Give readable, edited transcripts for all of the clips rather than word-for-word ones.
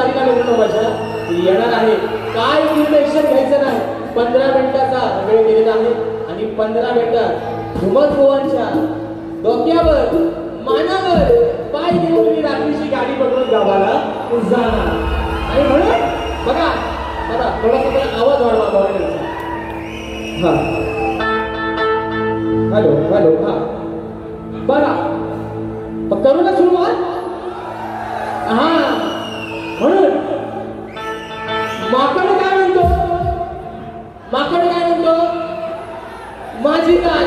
तारीखला लग्न माझ्या येणार आहे. काय निर्णय घ्यायचं नाही. 15 मिनिटाचा वेळ दिलेला आहे आणि 15 मिनिटात धुमत गोवांच्या डोक्यावर मानावर पाय देऊन मी रात्रीची गाडी पकडून गावाला जाणार. आणि म्हणून बघा बघा थोडासा आवाज वाढवा बघायचा. हा हॅलो हॅलो हा बघा करू ना सुरुवात. हा म्हणून माकड काय म्हणतो. माकड काय म्हणतो. माझी गाय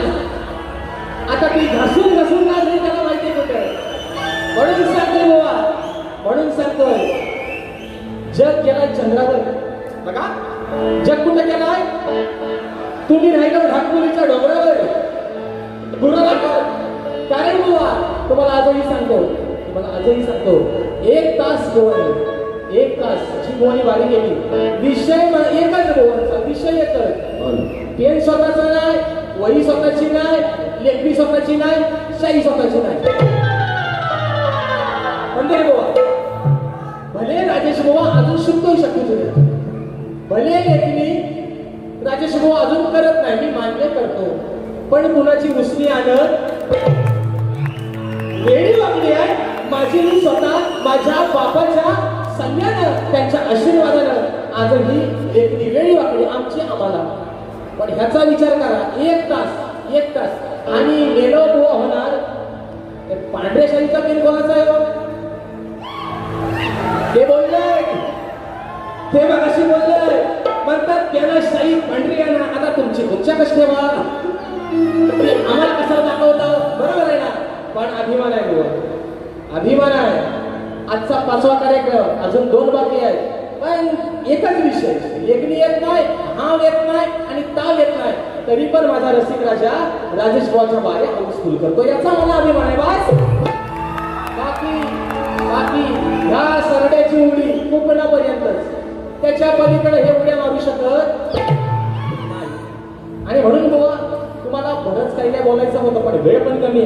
आता ती घासून घासून गाजली त्याला माहिती कुठे. म्हणून सांगतोय बाबा म्हणून सांगतोय जग गेलाय चंद्रावर. बघा जग कुठे गेलाय. तुम्ही राहिलो ढाकपुरीच्या डोंगरावर गुरुला कारण बाबा तुम्हाला आजही सांगतो 1 तास गोवानी 1 तास जी गोवानी वारी गेली. विषय एकच गोवांचा विषय एकच. पेन स्वतःचा नाही, वही स्वतःची नाही, लेखणी स्वतःची नाही, शाही स्वतःची नाही. म्हणजे बाबा भले राजेश बाबा अजून शिकतोय शक्ती भले लेखणी राजेश बाबा अजून करत नाही मी मान्य करतो. पण कुणाची उसणी आणत वेळी वागली आहे. माझी मी स्वतः माझ्या बापाच्या सल्ल्यानं त्यांच्या आशीर्वादानं आजही लेखणी वेळी वागली आमची आम्हाला. पण ह्याचा विचार करा 1 तास आणि मेलो बुवा होणार. पांढऱ्या शाहीचा पेन कोणाचा आहे. ते बोलले ते मगाशी बोलले म्हणतात त्याला शाही पांढरी आहे ना. आता तुमची उच्चा कशी ठेवा आम्हाला कसं दाखवतं बरोबर आहे ना. पण अभिमान आहे बुवा अभिमान आहे. आजचा 5वा कार्यक्रम अजून 2 बाकी आहेत. पण एकच विषय लेखणी येत नाही, हाव येत नाही आणि ताव येत नाही. तरी पण माझा रसिक राजा राजेश बुवाच्या बारे हाऊसफुल करतो याचा मला अभिमान आहे. बस बाकी ह्या सरड्याची उडी कोकणापर्यंतच. त्याच्या पलीकडे हे उड्या मारू शकत नाही. आणि म्हणून बुवा तुम्हाला बरंच काही काय बोलायचं होतं पण वेळ पण कमी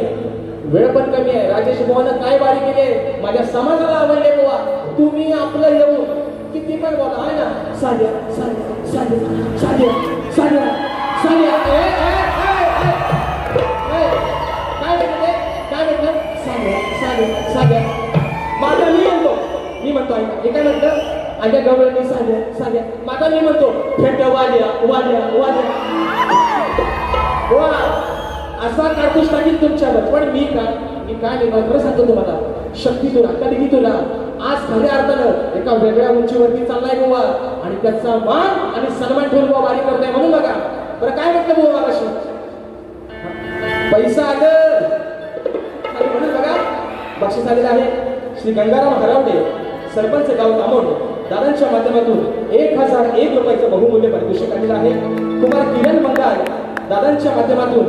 आहे. राजेश बुवानं काय वारी केले माझ्या समाजाला आवडले बुवा. तुम्ही आपलं येऊन किती पण बोला आहे ना. साध्या काय म्हटलं साध्या माझा मी म्हणतो ऐका काय म्हटलं माझ्या गवळणी साध्या माझा मी म्हणतो फेट वाल्या असा कारतूस टाकील तुमच्यावर. पण मी काय खरं सांगतो तुम्हाला शक्ती तुला कधी तुला आज खऱ्या अर्थानं एका वेगळ्या उंचीवरती चाललाय बुवा आणि त्याचा मान आणि सन्मान ठेवून बुवा वारी करताय. म्हणून बघा बरं काय म्हटलं बुवा मागाशी पैसा आलं म्हणून बघा बक्षीस आलेलं आहे. श्री गंगाराम हरावडे सरपंच गाव तामोड दादांच्या माध्यमातून 1001 रुपयाचं बहुमूल्य पारितोषिक आलेलं आहे. कुमार किरण मंगाल दादांच्या माध्यमातून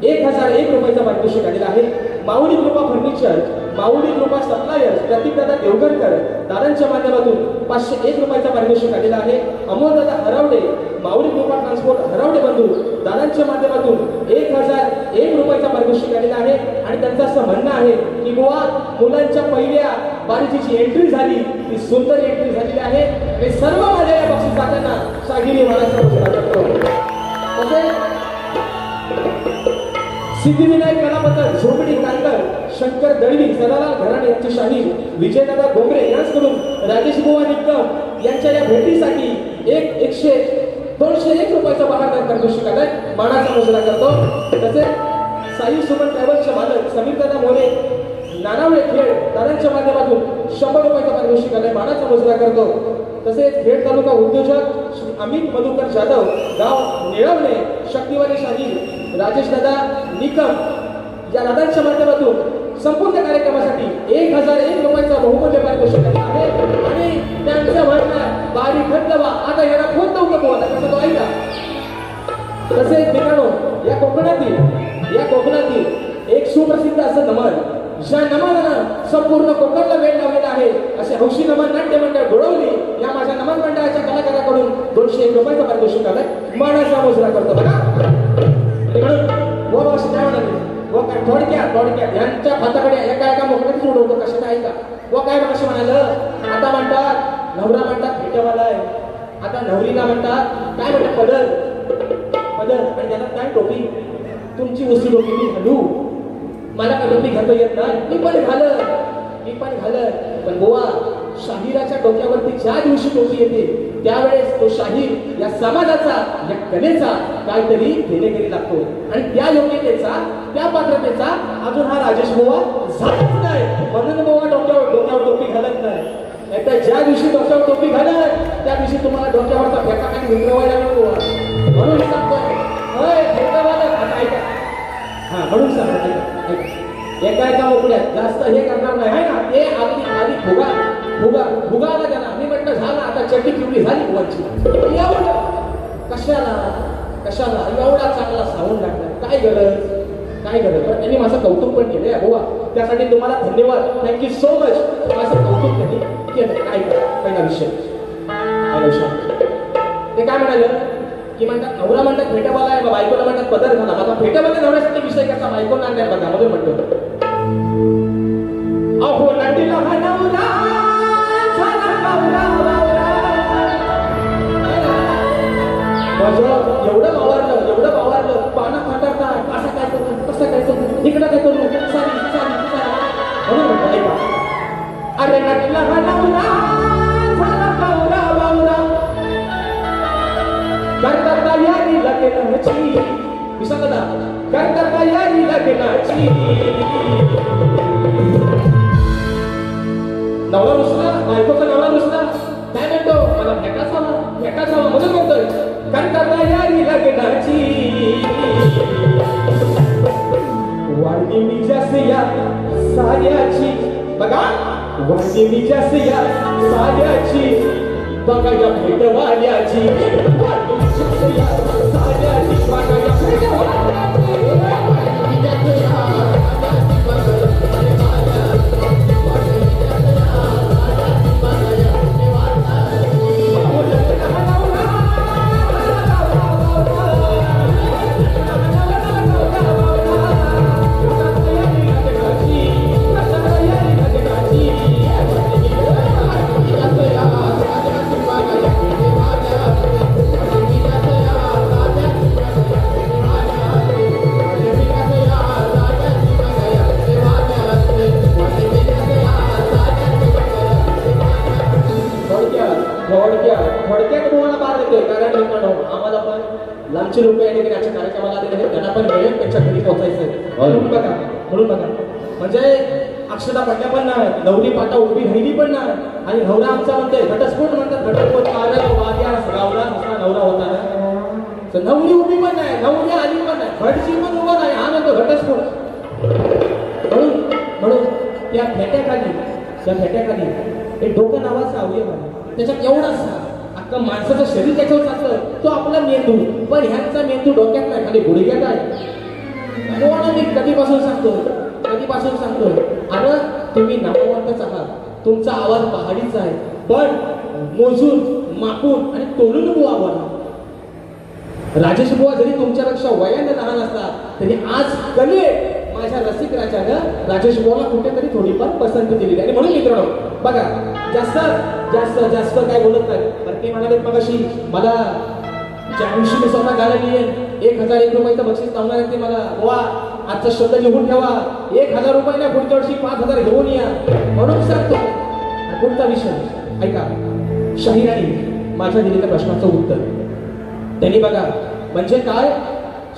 1001 रुपयाचं पारितोषिक आलेलं आहे. माऊली कृपा फर्निचर माऊली कृपा सप्लायर्स प्रतीक दादा देवगणकर दादांच्या माध्यमातून 501 रुपयाचं पारितोषिक आलेलं आहे. अमोल दादा हरावडे माऊली कृपा ट्रान्सपोर्ट हरावडे बंधू दादांच्या माध्यमातून 1001 रुपयाचं पारितोषिक आलेलं आहे. आणि त्यांचं असं म्हणणं आहे की बुवा मुलांच्या पहिल्या वारीची जी एंट्री झाली ती सुंदर एंट्री झालेली आहे. आणि सर्व माझ्या या बक्षीस दात्यांना शागिरी महाराष्ट्र सिद्धिविनायक कलापथक झोपडी कांकर शंकर दळवी सदालाल घराणे यांची शाही विजयदादा गोंगरे यांच्याकडून राजेश बुवा निकम यांच्या या भेटीसाठी 201 रुपयाचा बहारदार पारितोषिक आलाय. मानाचा मुजरा करतो. तसेच साई सुमन ट्रॅव्हल्सचे मालक समीरदादा मोरे नानावळे खेड दादांच्या माध्यमातून 100 रुपयाचा पारितोषिक आलाय. मानाचा मुजरा करतो. तसेच खेड तालुका उद्योजक श्री अमित मधुकर जाधव गाव निळवणे शक्तिवाली शाही राजेश दादा निकम या दादांच्या माध्यमातून संपूर्ण कार्यक्रमासाठी 1001 रुपयाचा बहुमूल्य पारितोषिक आहे. आणि त्यांचं म्हणणं बारी खंड व्हा आता याला फोन देऊ नको आता कसं तो ऐका. तसेच मित्रांनो या कोकणातील एक सुप्रसिद्ध असं नमन ज्या नमनानं संपूर्ण कोकणला वेळ लावलेला आहे असे हौशी नमन नाट्य मंडळ घोडवली या माझ्या नमन मंडळाच्या कलाकाराकडून 201 रुपयाचा पारितोषिक आलाय. मानाचा मुजरा करतो बघा. म्हणून व काय थोडक्यात यांच्या हाताकडे एका मोकळ्यातच उडवतो कशाला ऐका व काय मग म्हणाल आता म्हणतात नवरा म्हणतात भेटवाला आहे आता नवरीला म्हणतात काय म्हणतात पदर आणि त्याला काय टोपी तुमची वस्तू टोपी मी घालू मला का टोपी घालता येत नाही मी पण घालत पण गोवा शाहिराच्या डोक्यावरती ज्या दिवशी टोपी येते त्यावेळेस तो शाहीर या समाजाचा या कलेचा काहीतरी देणेकरी लागतो आणि त्या योग्यतेचा त्या पात्रतेचा अजून हा राजेश बुवा झालाच नाही म्हणून बुवा डोक्यावर टोपी घालत नाही तर ज्या दिवशी डोक्यावर टोपी घालत त्या दिवशी तुम्हाला डोक्यावरचा फेका काही विंगरवायला नको म्हणून सांगतोय ऐका हा म्हणून सांगतो एका मोकळ्यात जास्त हे करणार नाही आहे ना ते आधी फुगाला त्याला मी म्हटलं झाला आता चट्टी पिवळी झाली बुवाची एवढं कशाला एवढा चांगला सावून लागला काय गरज पण त्यांनी माझं कौतुक पण केलंय बुवा त्यासाठी तुम्हाला धन्यवाद थँक्यू सो मच माझं कौतुक त्यांनी केलं काय पहिला विषय ते काय म्हणालं की म्हणतात नवरा म्हणतात भेटवाला आहे बायकोला म्हणतात पदर घाला बाबा भेटवाला नवऱ्यासाठी विषय कसा बायको नाही बघा मध्ये म्हणतो अहो नटीला हा नवरा एवढं बावरलं पाना फाटारतात कसं काय करू इकडं काय करू म्हणून म्हणतो ऐका अरे नटीला हा नवरा करता यारी लग्नाची विसंगता करता यारी लग्नाची नवरा रुसला बायकोचा नवरा रुसला काय म्हणतो मला भेटायचा म्हणून म्हणतोय करता यारी लग्नाची वाढली मी जास्त या साड्याची बघा वाढली मी जास्त या साड्याची बघा या भेटवाल्याची थोडक्यात तुम्हाला पार देतोय कारण मित्रांनो आम्हाला पण लांबचे लोक या ठिकाणी आजच्या कार्यक्रमाला आलेले आहेत त्यांना पण वेळेत त्यांच्या घरी पोहोचायचंय म्हणून बघा म्हणजे अक्षता पडल्या पण नाही नवरी पाटा उभी राहिली पण नाही आणि नवरा आमचा म्हणतोय घटस्फोट म्हणतात घटस्फोट गावला नवरा होता ना नवरी उभी पण नाही नवरी आली पण नाही घटची पण उभा नाही हा म्हणतो घटस्फोट म्हणून त्या फेट्याखाली एक डोकं नावाचं अवयव आहे त्याच्यात एवढासा अख्खा माणसाचं शरीर त्याच्यावर चालतं तो आपला मेंदू पण ह्यांचा मेंदू डोक्यात नाही खाली गुडघ्यात आहे कोण मी कधीपासून सांगतो अरे तुम्ही नामवंतच आहात तुमचा आवाज पहाडीचा आहे पण मोजून मापून आणि तोडून बुवा राजेश बुवा जरी तुमच्यापेक्षा वयाने लहान असतात तरी आज कले माझ्या रसिक राजानं राजेश बुवाला कुठेतरी थोडीफार पसंती दिली आणि म्हणून मित्रांनो बघा जास्त काय बोलत नाही पण ते म्हणाले मगाशी मला ज्या दिवशी मी स्वतः गाणं लिहिन 1001 रुपयाचं बक्षीस लावणार आहे ते मला बुवा आजचा शब्द लिहून ठेवा 1000 रुपयाला पुढच्या वर्षी 5000 घेऊन या म्हणून सांगतो पुढचा विषय ऐका शाहिराने माझ्या दिलेल्या प्रश्नाचं उत्तर त्यांनी बघा म्हणजे काय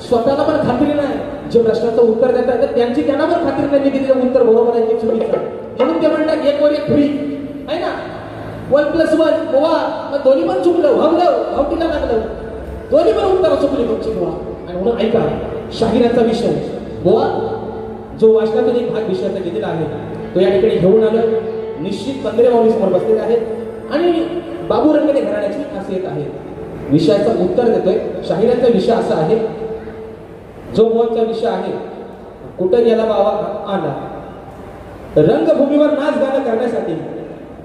स्वतःला पण खात्री नाही जे प्रश्नाचं उत्तर देतात तर त्यांची त्यांना पण खात्री नाही मी दिलेलं उत्तर बरोबर आहे की चुकीचं म्हणून ते म्हणतात 1 वर 1 फ्री आहे ना 1+1 बुवा मग दोन्ही पण चुकलं भावटीला लागलं दोन्ही पण उत्तर चुकली तुमची बुवा आणि म्हणून ऐका शाहिराचा विषय बुवा जो वाचनातून एक भाग विषयाचा घेतलेला आहे तो या ठिकाणी घेऊन आलं निश्चित 15 माऊली समोर बसलेले आहेत आणि बाबू रंगणे घराण्याची खासियत आहे विषयाचं उत्तर देतोय शाहिराचा विषय असा आहे जो मोहचा विषय आहे कुठं गेला बाबा आला रंगभूमीवर नाच गाणं करण्यासाठी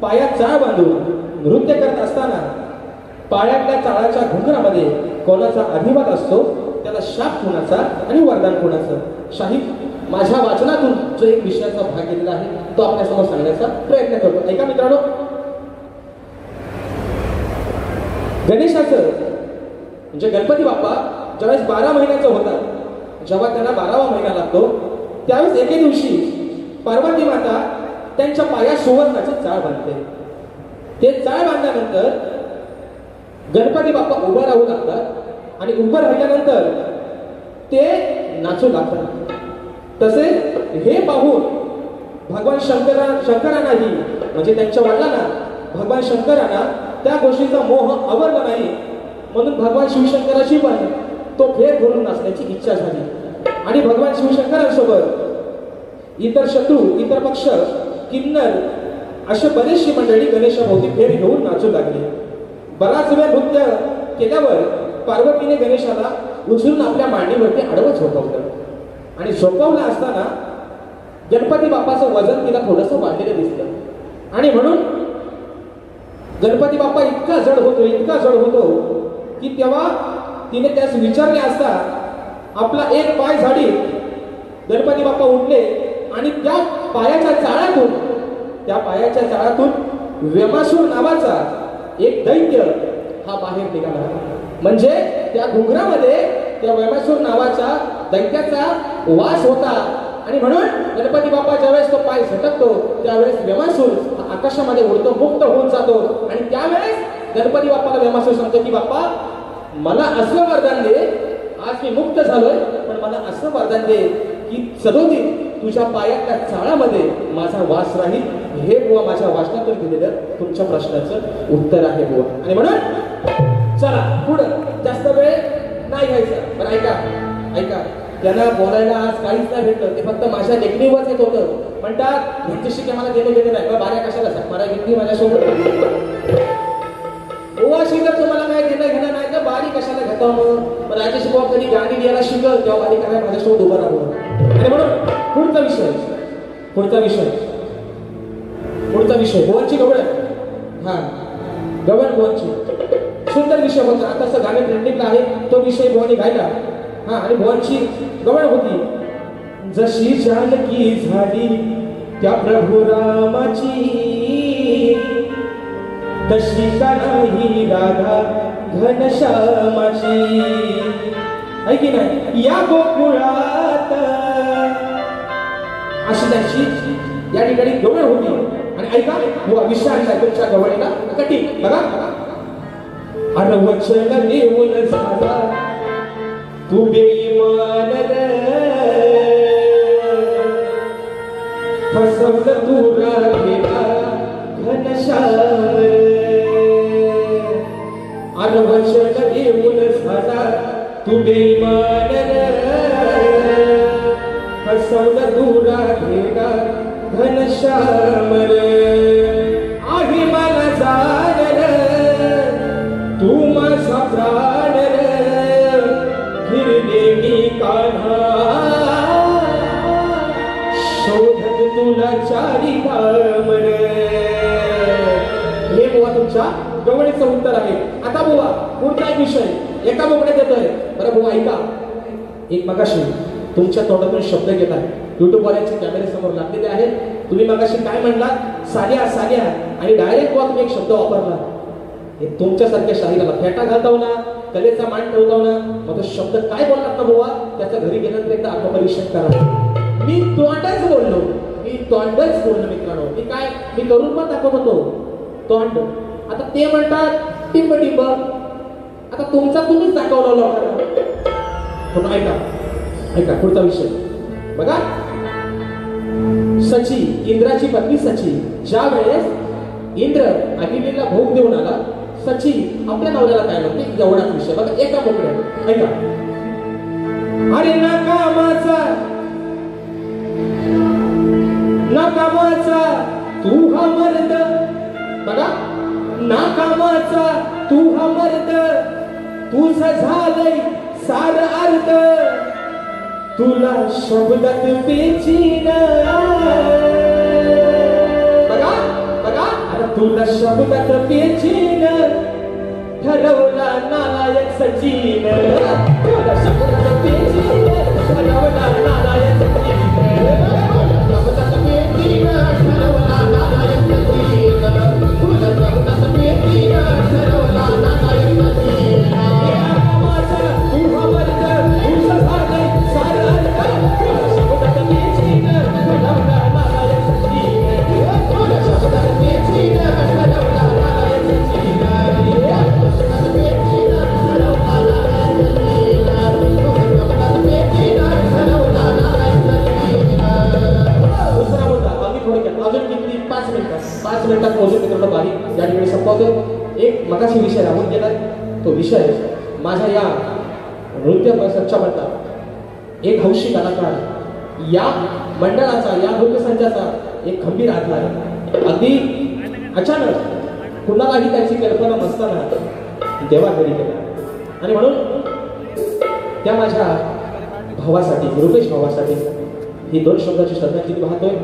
पायात चाळ बांधून नृत्य करत असताना पायातल्या चाळाच्या घुंगरामध्ये कोणाचा अभिवाद असतो त्याला शाप कोणाचा आणि वरदान कोणाचं माझ्या वाचनातून जो एक विषयाचा भाग घेतला आहे तो आपल्यासमोर सांगण्याचा प्रयत्न करतो. ऐका मित्रांनो, गणेशाचं म्हणजे गणपती बाप्पा ज्यावेळेस 12 महिन्याचा होता, जेव्हा त्यांना 12वा महिना लागतो, त्यावेळेस एके दिवशी पार्वती माता त्यांच्या पायात सुवर्णाची चाळ बांधते. ते चाळ बांधल्यानंतर गणपती बाप्पा उभं राहू लागतात आणि उभं राहिल्यानंतर ते नाचू लागतात. तसे हे पाहून भगवान शंकरांनाही म्हणजे त्यांच्या वडिलांना भगवान शंकरांना त्या गोष्टीचा मोह आवरला नाही, म्हणून भगवान शिवशंकराची पण तो फेर भरून नाचण्याची इच्छा झाली आणि भगवान शिवशंकरांसोबत इतर शत्रू, इतर पक्ष, किन्नर अशा बरेचशी मंडळी गणेशाभोवती फेर घेऊन नाचू लागली. बराच वेळ नृत्य केल्यावर पार्वतीने गणेशाला उचलून आपल्या मांडीवरती आडवं झोपवलं आणि झोपवलं असताना गणपती बाप्पाचं वजन तिला थोडंसं वाढलेलं दिसलं आणि म्हणून गणपती बाप्पा इतका जड होतो की तेव्हा तिने त्यास विचारले असता आपला एक पाय झाडी गणपती बाप्पा उठले आणि त्या पायाच्या चाळातून वेमासूर नावाचा एक दैत्य हा बाहेर निघाला. म्हणजे त्या घुंगरामध्ये त्या वेमासूर नावाच्या दैत्याचा वास होता आणि म्हणून गणपती बाप्पा ज्यावेळेस तो पाय झटकतो त्यावेळेस वेमासूर आकाशामध्ये उडतो, मुक्त होऊन जातो आणि त्यावेळेस गणपती बाप्पाला वेमासूर सांगतो की बाप्पा मला असं वरदान दे, आज मी मुक्त झालोय, पण मला असं वरदान दे की सदोदित तुझ्या पायातल्या चाळामध्ये माझा वास राहील. हे बुवा माझ्या वाचनातून दिलेलं तुमच्या प्रश्नाचं उत्तर आहे बुवा. आणि म्हणून चला पुढं जास्त वेळ नाही घ्यायचा. पण ऐका त्यांना बोलायला आज काहीच नाही भेटलं, ते फक्त माझ्या लेखणीवरच येत होतं. म्हणतात ह्यांच्याशी काय मला देणं घेणं नाही, बाऱ्या कशाला सांग, मला घेतली माझ्यासोबत ओवाशी जर तुम्हाला काय देणं घेणं नाही तर बारी कशाला घेता. मग राजेश बाबा कधी गाणी द्यायला शिकल तेव्हा बारी काय माझ्यासोबत उभं राहू. आणि म्हणून पुढचा विषय भुवनची गवळ. हा गवळ भुवनची सुंदर विषय होता. आता असं गाणं ट्रेंडिंगला आहे तो विषय भुवनी गायला. हा आणि भुवनची गवळ होती. जशी जानकी झाली त्या प्रभू रामाची, तशी का नाही राधा घनश्यामाची. आहे की नाही या गोकुळात, अशी त्यांची या ठिकाणी गवळ होती. आणि ऐका बुवा विषय आणलाय तुमच्या गवळीला कटी बघा. अरे वचन देऊन झाला तू बेईमान फसवलं तू राधेला घनश्याम. अरे वचन देऊन झाला तू बेईमान फसवलं तू राधेला घनश्याम. आहे मला जाण तू माझा प्राण फिरले मी कान्हा शोधत तुला चारी धाम. हे बुवा तुमच्या गवळीचं उत्तर आहे. आता बुवा पुढचा एक विषय एका बोकड्यात येतोय. बरं बुवा ऐका, एक मगाशी तुमच्या तोंडातून शब्द घेत आहे, युट्यूब वाल्यांच्या कॅमेरे समोर लागलेले आहे. तुम्ही मगाशी काय म्हणलात, साड्या आणि डायरेक्ट बुवा तुम्ही एक शब्द वापरला. हे तुमच्यासारख्या शाहिराला फेटा घालताव ना, कलेचा मान ठेवताव ना, मग तो शब्द काय बोललात ना बुवा त्याचा घरी गेल्यानंतर एकदा आत्मपरीक्षण करा. मी तोंडच बोललो मित्रांनो. मी करून पण दाखवत होतो तोंड. आता ते म्हणतात टिंब. आता तुमचा तुम्हीच दाखवला लोकांना. ऐका पुढचा विषय बघा. सची, इंद्राची पत्नी सची, ज्या वेळेस इंद्र अग्नीला भोग देऊन आला, सची आपल्या नवऱ्याला काय म्हणते एवढाच विषय बघा. एका बोकड्यात ऐका. अरे नाकामाचा तू हा मर्द, बघा नाकामाचा तू हा मर्द, तुझ झालंय सार अर्ध, तुला शब्दात पेचीन. बघा अरे तुला शब्दात पेचीन, ठरवला नालायक सचिन. तुला शब्दात पेचीन, ठरवला नालायक सचिन. पूर्ण बारी या ठिकाणी संपवतो. एक मगाशी विषय राहून गेला, तो विषय माझ्या या नृत्य मंचाचा एक हौशी कलाकार या मंडळाचा, या नृत्यसंचाचा एक खंबीर आत्मा आहे. अगदी अचानक कुणालाही त्याची कल्पना नसताना देवा घरी गेला आणि म्हणून त्या माझ्या भावासाठी, रुपेश भावासाठी ही 2 शब्दाची श्रद्धांजली वाहतोय.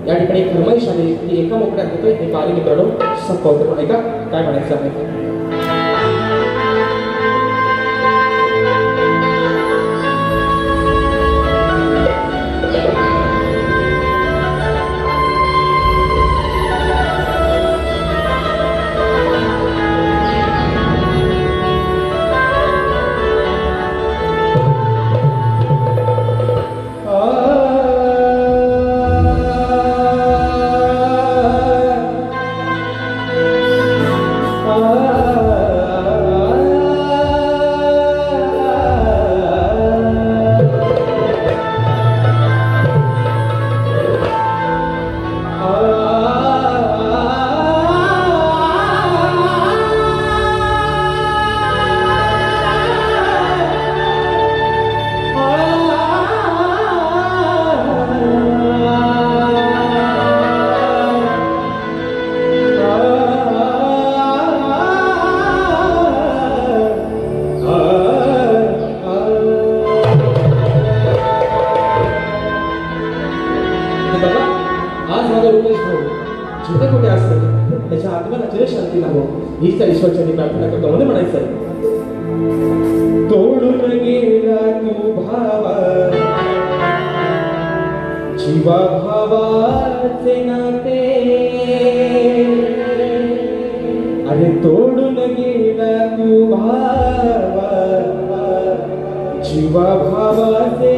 या ठिकाणी एक फरमाईश आली ती एका मोकळ्यात घेतोय. हे बारी मित्रांनो संपवतो. ऐका काय म्हणायचं आहे. जिथे कुठे असते त्याच्या आत्म्याला चिरशांती लाभो हीच त्या ईश्वरच्या प्रार्थना करतो. मध्ये म्हणायचं तोडून गेला तू भावा जीवा भावाचे नाते, अरे तोडून गेला तू भावा जीवा भावाचे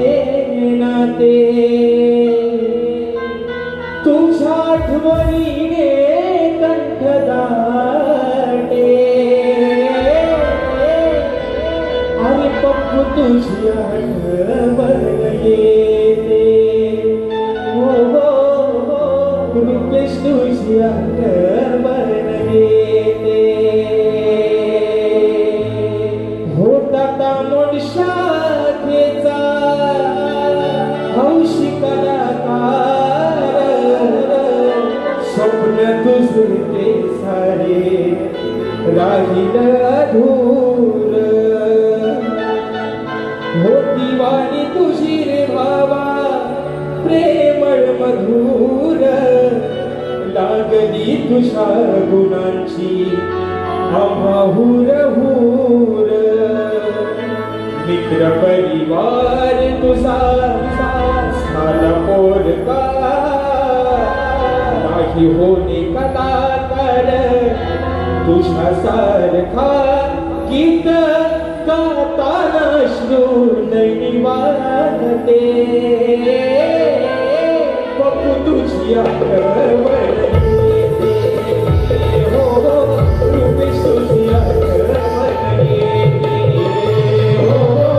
नाते, तुझ्या आठवणीने कंठ दाटे आणि पप्पू तुझी आठवण येते. हो हो हो रुपेश तुझी आठवण येते. होता तामोड शाखेचा हौशी कलाकार, स्वप्न तुझे ते सारे राहील अधूर, होती वाणी तुझी रे भावा प्रेमळ मधुर, लागली तुझ्या गुणांची आम्हाहूर हूर, मित्र परिवार तुझा झाला पोरका, नाही होणे कलाकार तुझ्या सारखा, गीत गाताना श्रू नैनी वाहते, पप्पू तुझी आठवण येते. हो हो रुपेश तुझी आठवण येते. हो हो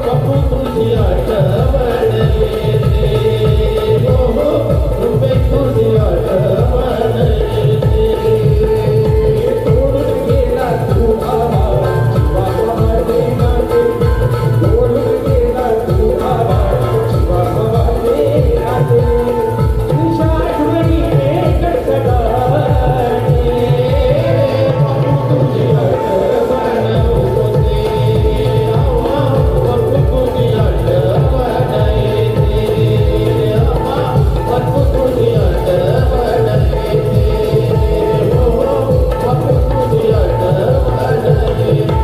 पप्पू तुझी आठवण येते. हो हो रुपेश तुझी आठवण येते. तोडून गेला तू भावा जीवा भावाचे नाते, तोडून गेला तू भावा जीवा भावाचे नाते, तुझ्या आठवणीने कडकडाटे पप्पू तुझी आठवण होते. पप्पू तुझी आठवण येते. पप्पू तुझी आठवण येते. हो पप्पू तुझी आठवण येते.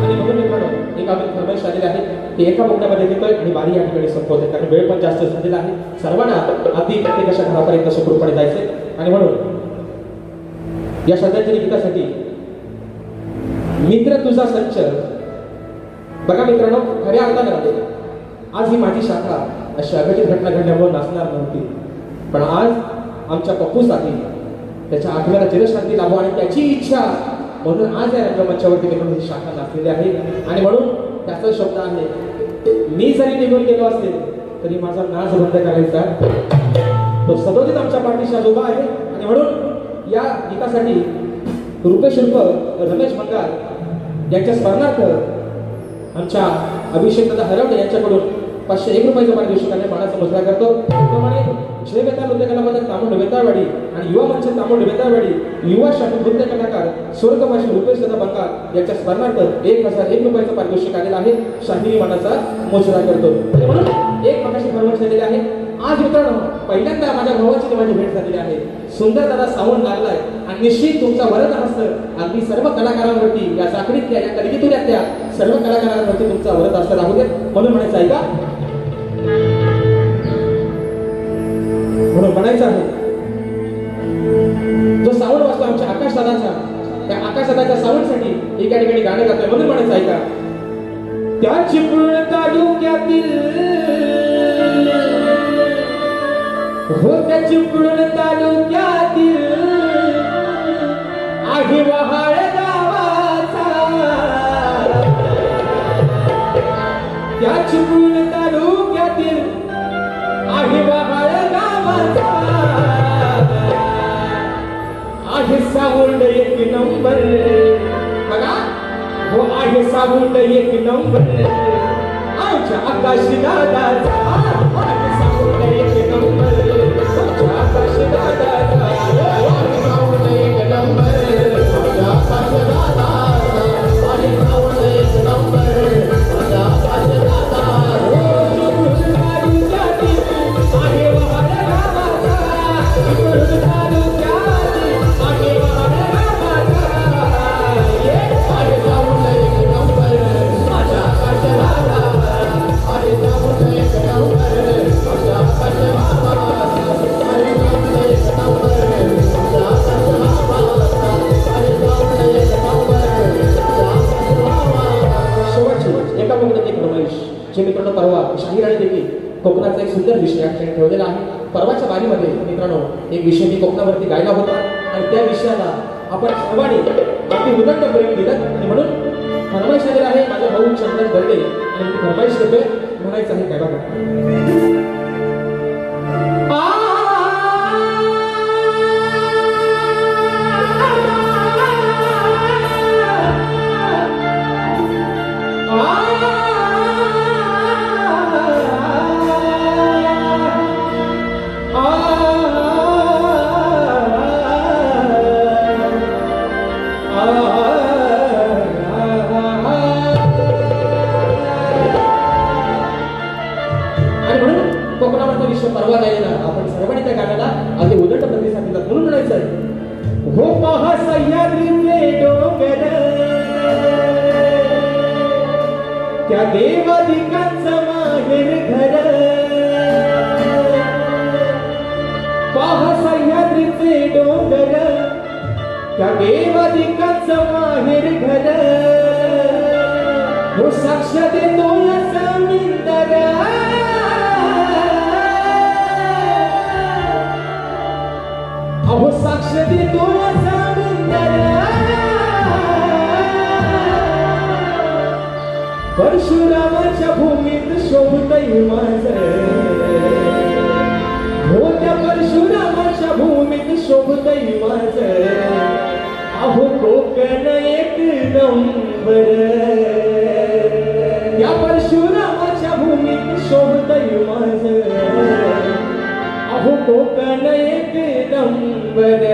आणि बघा मित्रांनो एक आपण फरमाईश आलेली आहे ती एका मुद्द्यामध्ये घेतोय आणि बारी या ठिकाणी संपवते, कारण वेळ पण जास्त झालेला आहे. सर्वांना अगदी प्रत्येकाच्या घरापर्यंत सुखरूपपणे जायचे आणि म्हणून या श्रद्धांजली गीतासाठी मित्र तुझा संच. बघा मित्रांनो खऱ्या अर्थानं आज ही माझी शाखा अशी अघटित घटना घडल्यामुळे नाचणार नव्हती, पण आज आमच्या पप्पूसाठी त्याच्या आत्म्याला चिरशांती लाभो आणि त्याची इच्छा म्हणून आज या रंगमंचावरती निघून ही शाखा नाचलेली आहे. आणि म्हणून त्याचा शब्द आहे, मी जरी निघून गेलो असेल तरी माझा नाच बंद करायचा तो सदोदित आमच्या पाठीशी उभा आहे. आणि म्हणून या गीतासाठी रुपेश उर्फ रमेश मंगार यांच्या स्मरणार्थ आमच्या अभिषेक दादा हरवणे यांच्याकडून 501 रुपयाचं पारितोषिकाने मानाचा मुजरा करतो. त्याप्रमाणे जय बेताल नृत्य कलापथक तामोड बेताळवाडी आणि युवा मंच तामोड बेताळवाडी युवा शाखा नृत्य कलाकार स्वर्गवासी रुपेश दादा बंगार यांच्या स्मरणार्थ 1001 रुपयाचं पारितोषिक आलेलं आहे. शाहिरी मानाचा मुजरा करतो. म्हणून एक मगाशी फरमाईश झालेली आहे. आज मित्रांनो पहिल्यांदा माझ्या भावाची माझी भेट झालेली आहे. सुंदर दादा सावंत लागलाय आणि निश्चित तुमचा वरद हस्त अगदी सर्व कलाकारांवरती या साखळीतल्या या कलगीतुऱ्यातल्या सर्व कलाकारांवरती तुमचा वरद हस्त राहू दे म्हणून म्हणायचं आहे का म्हणून म्हणायचं आहे. जो सावंत वाजतो आमच्या आकाश दादाचा त्या आकाश दादाच्या सावंतसाठी एका ठिकाणी गाणं गातोय म्हणून म्हणायचं आहे का त्याची पूर्ण तालुक्यातील हो त्याची पूर्ण तालुक्यातील आहे वहाळ गावाचा त्याची पूर्ण तालुक्यातील आहे वहाळ गावाचा आहे सावंत एक नंबर बघा हो आहे सावंत एक नंबर आमच्या आकाश दादाचा आहे सावंत एक नंबर आमच्या आकाश दादाचा आहे सावंत एक नंबर आमच्या आकाश दादाचा आहे सावंत एक नंबर आमच्या आकाश दादाचा आहे वहाळ गावाचा आहे वहाळ गावाचा आहे सावंत एक नंबर माझ्या आकाश दादा आहे सावंत एक नंबर माझ्या आकाश दादा आहे सावंत एक नंबर माझ्या आकाश दादा आहे सावंत एक नंबर माझ्या आकाश दादा. शेवटची एका मुद्द्यात एक रमेश जे मित्रांनो परवा शाहीर आणि देखील कोकणाचा एक सुंदर विषय या ठिकाणी ठेवलेला आहे. परवाच्या बारीमध्ये मित्रांनो एक विषय मी कोकणावरती गायला होता आणि त्या विषयाला आपण सर्वांनी अगदी उदंड प्रेम दिलं आणि म्हणून फरमाईश आलेला आहे माझा भाऊ चंदन बर्डे आणि मी फरमाईश करतोय म्हणायचं आहे काय बघा कोकणावरचा विषय परवा गायला आपण सर्वांनी त्या गाण्याला अगदी उदंड प्रतिसाद दिला म्हणून म्हणायचं आहे हो पहा सह्याद्रीचे डोंगर त्या देवाधिकांचं माहेर घर पहा सह्याद्रीचे डोंगर त्या देवाधिकांचं माहेर घर हो साक्ष देतो या समिंदर अहो साक्ष देतो परशुरामाच्या भूमीत शोभतय माझं हो त्या परशुरामाच्या भूमीत शोभतय माझं अहो कोकण एक नंबर त्या परशुरामाच्या भूमीत शोभतय माझं अहो कोकण एक नंबर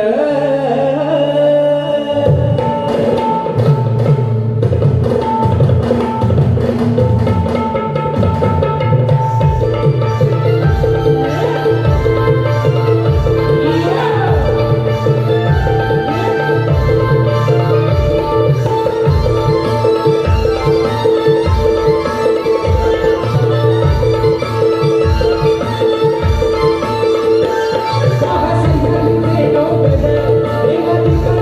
देवाधिकांचं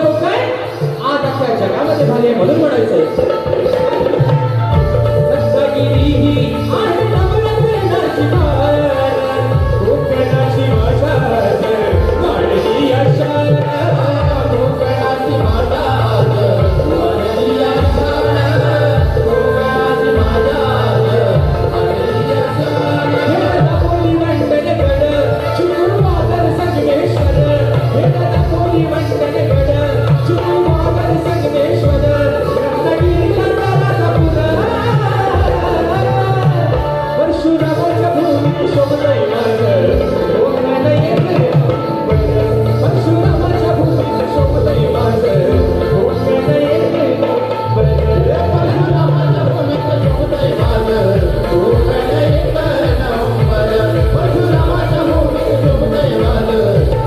तो काय आज अख्ख्या जगामध्ये झाली आहे म्हणून म्हणायचंय रत्नागिरी ही आहे नवरत्नाची माळ, कोकणाची भाषा वाढली अशाल, कोकणाची भाषा वाढली अशाल, कोकणाची भाषा वाढली अशाल. हे दापोली मंडलगड चिपळूणवागर संगमेश्वर, हे दापोली मंडलगड चिपळूणवागर संगमेश्वर, रत्नागिरीला राजापूर, परशुरामाच्या भूमी शोभतय माझं कोकण येते परशुरामाच्या भूमी शोभतय माझं कोकण येते परशुरामाच्या भूमी शोभतय माझं कोकण येते नंबर परशुरामाच्या भूमी शोभतय माझं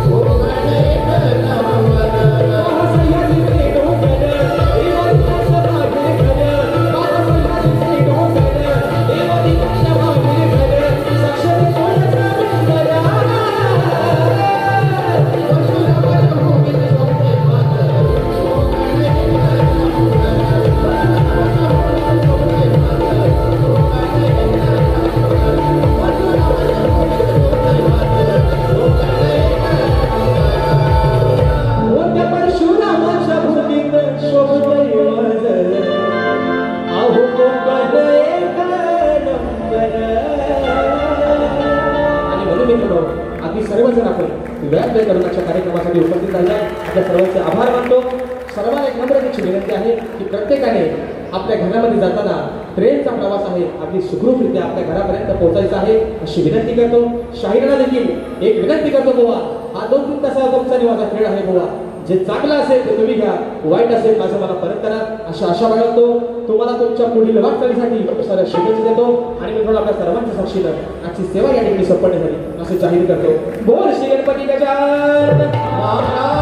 कोकण येते नंबर महासह्याद्रीचे डोंगर देवादिकाच्या मागे घर महासह्याद्रीचे डोंगर देवादिकाच्या मागे घर साक्षर कोणाचा डोंगर परशुरामाच्या भूमी शोभतय माझं कोकण येते मोठ्या परशुरामाच्या भूमीत शोभतय माझं अहो कोकण एक नंबर. आणि म्हणून मित्रांनो आम्ही सर्वजण आपण व्याख्या करण्याच्या कार्यक्रमासाठी उपस्थित झाले आपल्या सर्वांचे आभार मानतो. सर्वांना एक नम्रतेची विनंती आहे की प्रत्येकाने आपल्या घरामध्ये जाताना ट्रेनचा प्रवास आहे अगदी सुखरूपरित्या आपल्या घरापर्यंत पोहोचायचा आहे अशी विनंती करतो. शाहीरांना देखील एक विनंती करतो बुवा हा 2-3 तासाचा तुमचा निवासा खेळ आहे बुवा जे चांगलं असेल ते तुम्ही घ्या वाईट असेल माझं मला परत करा अशी आशा बाळगतो. तुम्हाला तुमच्या पुढील वाटचालीसाठी साऱ्या शुभेच्छा देतो आणि मी थोडं आपल्या सर्वांच्या साक्षीनं आजची सेवा या ठिकाणी संपन्न झाली असे जाहीर करतो. बोल श्री गणपती गजानन महाराज.